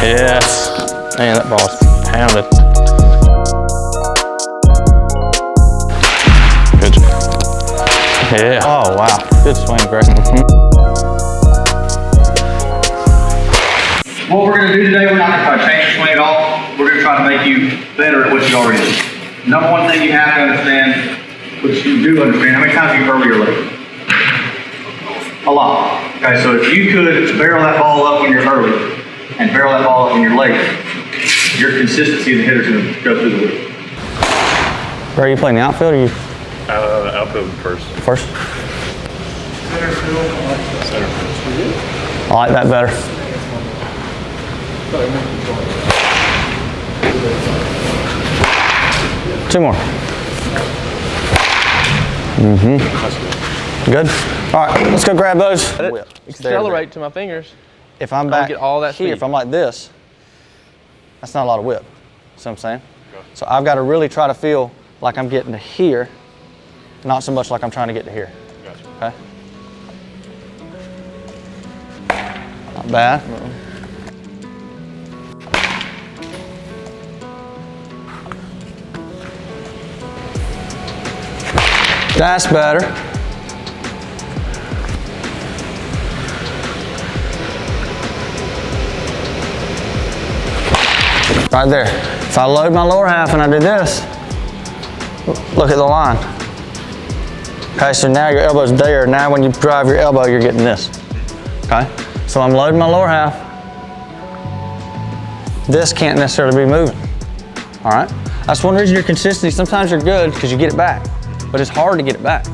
Yes. Man, that ball's pounded. Good job. Yeah. Oh, wow. Good swing, Greg. What we're going to do today, we're not going to try to change your swing at all. We're going to try to make you better at what you already do. Number one thing you have to understand, which you do understand, how many times you hurl your leg? A lot. Okay, so if you could barrel that ball up when you're hurling and barrel that ball up when you're late, your consistency of the hitter's going to go through the roof. Where are you playing, the outfield or you? Outfield first. First? Center field. Center field. I like that better. Two more. Good. All right, let's go grab those. Accelerate to my fingers. If I'm back get all that here, speed. if I'm like this, that's not a lot of whip. See what I'm saying? Okay. So I've got to really try to feel like I'm getting to here, not so much like I'm trying to get to here. Gotcha. Okay? Not bad. That's better. Right there. If I load my lower half and I do this, look at the line. Okay, so now your elbow's there. Now when you drive your elbow, you're getting this. Okay? So I'm loading my lower half. This can't necessarily be moving. All right? That's one reason your consistency, sometimes you're good because you get it back, but it's hard to get it back.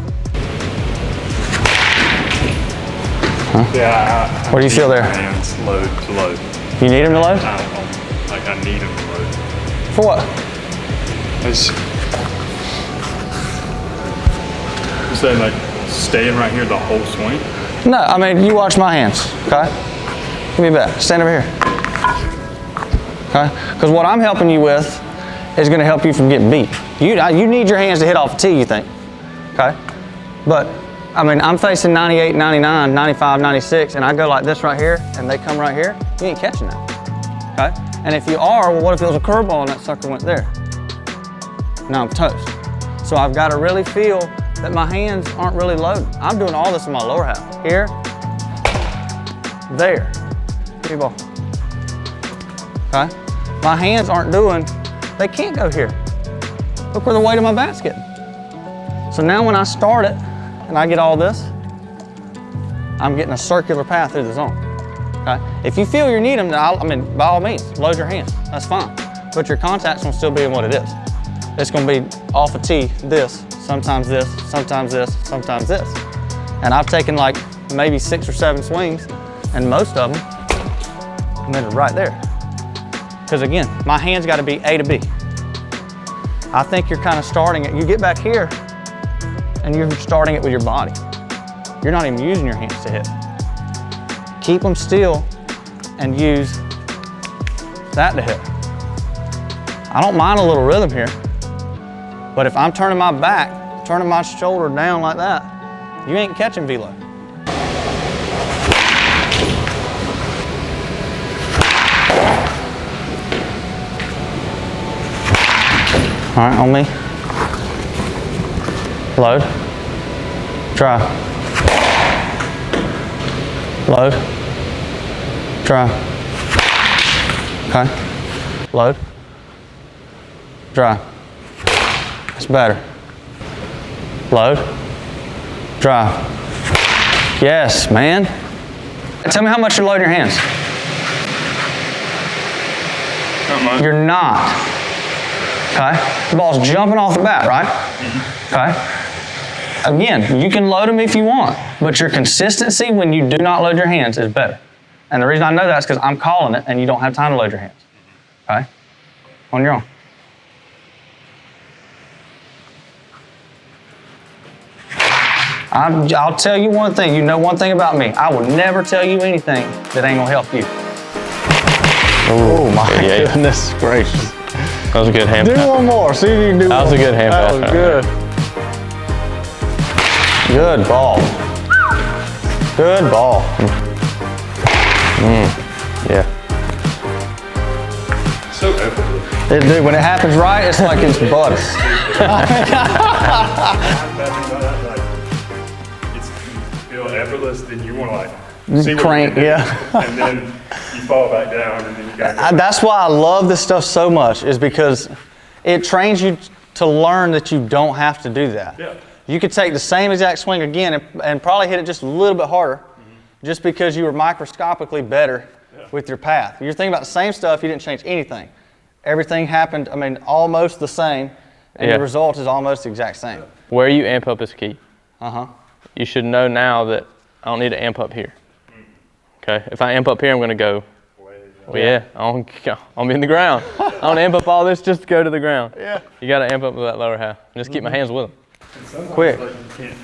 Huh? Yeah. What do you feel there? Hands load to load. You need him to load? I need him to load. For what? It's you saying like staying right here the whole swing? No, I mean, you watch my hands, okay? Give me back, stand over here. Okay? Because what I'm helping you with is gonna help you from getting beat. You need your hands to hit off a tee, you think, okay? But, I mean, I'm facing 98, 99, 95, 96, and I go like this right here, and they come right here, you ain't catching that, okay? And if you are, well, what if it was a curveball and that sucker went there? Now I'm toast. So I've got to really feel that my hands aren't really loaded. I'm doing all this in my lower half. Here, there. Give me a ball. Okay? My hands aren't doing, they can't go here. Look where the weight of my bat's getting. So now when I start it and I get all this, I'm getting a circular path through the zone. Okay? If you feel you need them, I mean, by all means, load your hands. That's fine. But your contact's gonna still be in what it is. It's gonna be off a tee, this, sometimes this, sometimes this, sometimes this. And I've taken like maybe 6 or 7 swings, and most of them, I'm in it right there. Because again, my hands gotta be A to B. I think you're kind of starting it. You get back here, and you're starting it with your body. You're not even using your hands to hit. Keep them still and use that to hit. I don't mind a little rhythm here, but if I'm turning my back, turning my shoulder down like that, you ain't catching velo. All right, on me. Load. Try. Load. Try. Okay. Load. Dry. That's better. Load. Dry. Yes, man. Tell me how much you're loading your hands. Not much. You're not. Okay? The ball's jumping off the bat, right? Okay? Again, you can load them if you want, but your consistency when you do not load your hands is better. And the reason I know that is because I'm calling it and you don't have time to load your hands. Okay? On your own. I'll tell you one thing. You know one thing about me. I will never tell you anything that ain't gonna help you. Oh my Yeah. goodness gracious. That was a good hand Do pat. one more. See if you can do That was a good hand That pat. was good. Good ball. Good ball. Yeah. So effortless. Dude, when it happens right, it's like it's butter. It's you feel effortless, then you want to like see what Crank, you can do, yeah. and then you fall back down, and then you got. That's why I love this stuff so much, is because it trains you to learn that you don't have to do that. Yeah. You could take the same exact swing again and probably hit it just a little bit harder, just because you were microscopically better with your path. You're thinking about the same stuff, you didn't change anything. Everything happened, I mean, almost the same, and the result is almost the exact same. Where you amp up is key. Uh-huh. You should know now that I don't need to amp up here. Okay, if I amp up here, I'm going to go. Well, yeah, I'm be in the ground. I don't amp up all this just to go to the ground. Yeah. You got to amp up with that lower half. Just keep my hands with them. Quick. Like you can't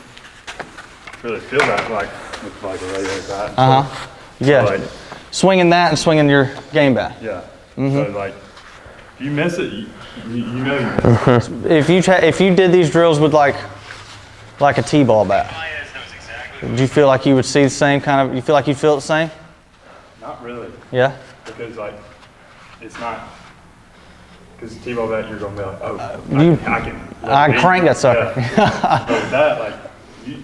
really feel that like with like a regular bat. Uh-huh. Yeah. Like, Swinging that and swinging your game bat. yeah. So like, if you miss it, you know you miss it. If you did these drills with like a T-ball bat, do you feel like you would see the same kind of? You feel like you feel the same? Not really, Yeah. because like it's not. Because T-ball bat, you're gonna be like, oh, I can crank that sucker. Yeah. But with that, like you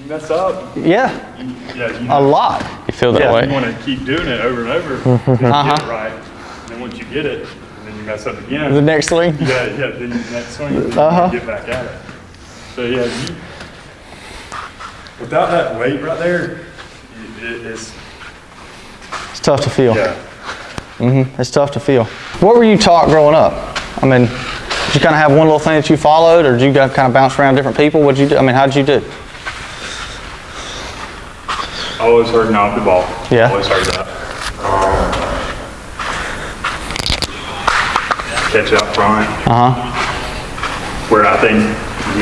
mess up. Yeah. A lot. You feel that Yeah. way? You want to keep doing it over and over until you get it right. And then once you get it, and then you mess up again. The next swing. Yeah, then next swing, then you get back at it. So yeah, without that weight right there, it's It's tough to feel. yeah. It's tough to feel. What were you taught growing up? I mean, did you kind of have one little thing that you followed, or did you kind of bounce around different people? What did you do? I mean, how did you do? I always heard knob the ball. Yeah. Always heard that. Catch out front. Where I think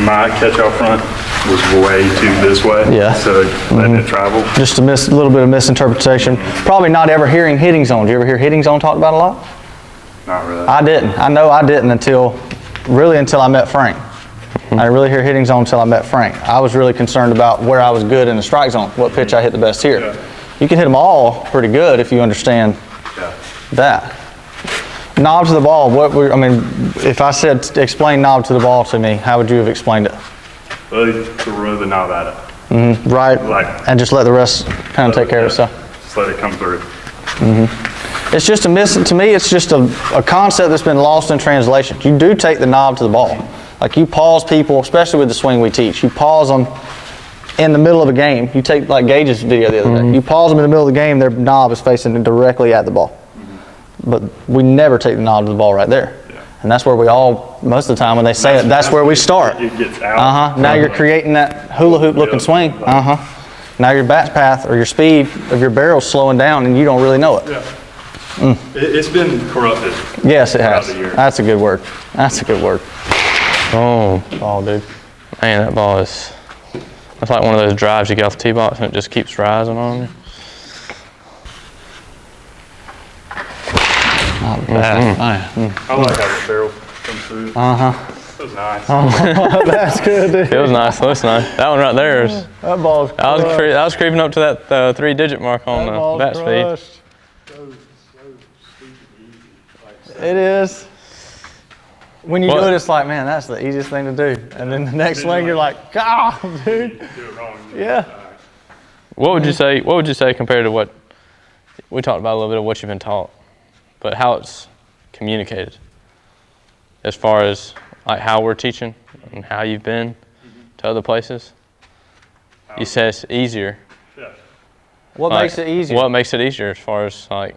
my catch out front was way too this way. Yeah. So letting it travel. Just a little bit of misinterpretation. Probably not ever hearing hitting zone. Did you ever hear hitting zone talked about a lot? Not really. I didn't. I know I didn't until I met Frank. I didn't really hear hitting zone until I met Frank. I was really concerned about where I was good in the strike zone, what pitch I hit the best here. Yeah. You can hit them all pretty good if you understand Yeah. that. Knob to the ball, if I said explain knob to the ball to me, how would you have explained it? Really throw the knob at it. Right, Like- and just let the rest kind of take care of itself. Just let it come through. It's just to me, it's just a concept that's been lost in translation. You do take the knob to the ball. Like you pause people, especially with the swing we teach, you pause them in the middle of a game. You take like Gage's video the other day. You pause them in the middle of the game, their knob is facing directly at the ball. But we never take the knob to the ball right there. Yeah. And that's where most of the time when they say it, that's where we start. It gets out. Now you're creating that hula hoop looking swing. Now your bat path or your speed of your barrel's slowing down and you don't really know it. Yeah. It's been corrupted. Yes, it has. Throughout the year. That's a good word. That's a good word. Oh, Ball, dude. man, that ball is. That's like one of those drives you get off the tee box and it just keeps rising on you. Not bad. I like how the barrel comes through. That was nice. That's good, dude. It was nice. Looks nice. That one right there is. That ball's I was creeping up to that 3-digit mark on the bat speed. It is. When you What? do it, it's like, man, that's the easiest thing to do. And then the next swing, you're like, God, dude. Do it wrong. Yeah. What would you say? What would you say compared to what we talked about a little bit of what you've been taught, but how it's communicated, as far as like how we're teaching and how you've been to other places? You said it's easier. Yeah. What Like, makes it easier? What makes it easier as far as like,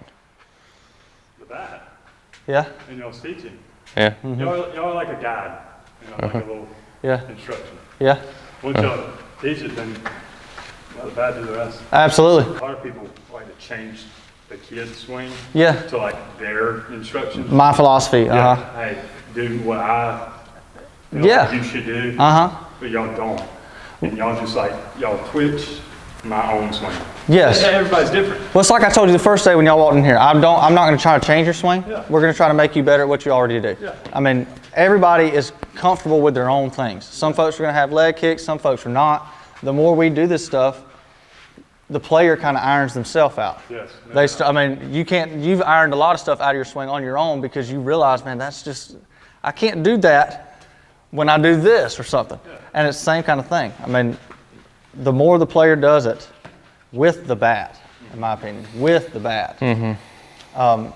The bat. Yeah. And y'all's teaching. yeah, Y'all are like a guide. Like a little Yeah. instruction. Yeah. Once y'all teach it, then the bat do the rest. Absolutely. A lot of people like to change the kid's swing Yeah. to like their instructions. My philosophy. Yeah, hey, do what Yeah. you should do. Uh huh. But y'all don't. And y'all just like, y'all twitch my own swing. Yes. Everybody's different. Well, it's like I told you the first day when y'all walked in here. I'm not going to try to change your swing. Yeah. We're going to try to make you better at what you already do. Yeah. I mean, everybody is comfortable with their own things. Some folks are going to have leg kicks. Some folks are not. The more we do this stuff, the player kind of irons themselves out. Yes. I mean, you've ironed a lot of stuff out of your swing on your own because you realize, man, I can't do that when I do this or something. Yeah. And it's the same kind of thing. I mean, the more the player does it with the bat, in my opinion, with the bat,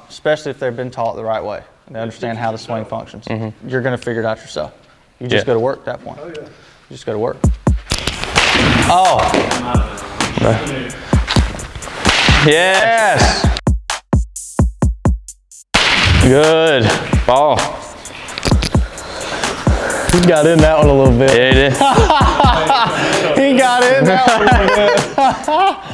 especially if they've been taught the right way and they understand how the swing functions, you're going to figure it out yourself. You just go to work at that point. You just go to work. Oh. Yes. Good. Ball. He got in that one a little bit. Yeah, he did. He got in that one a little bit.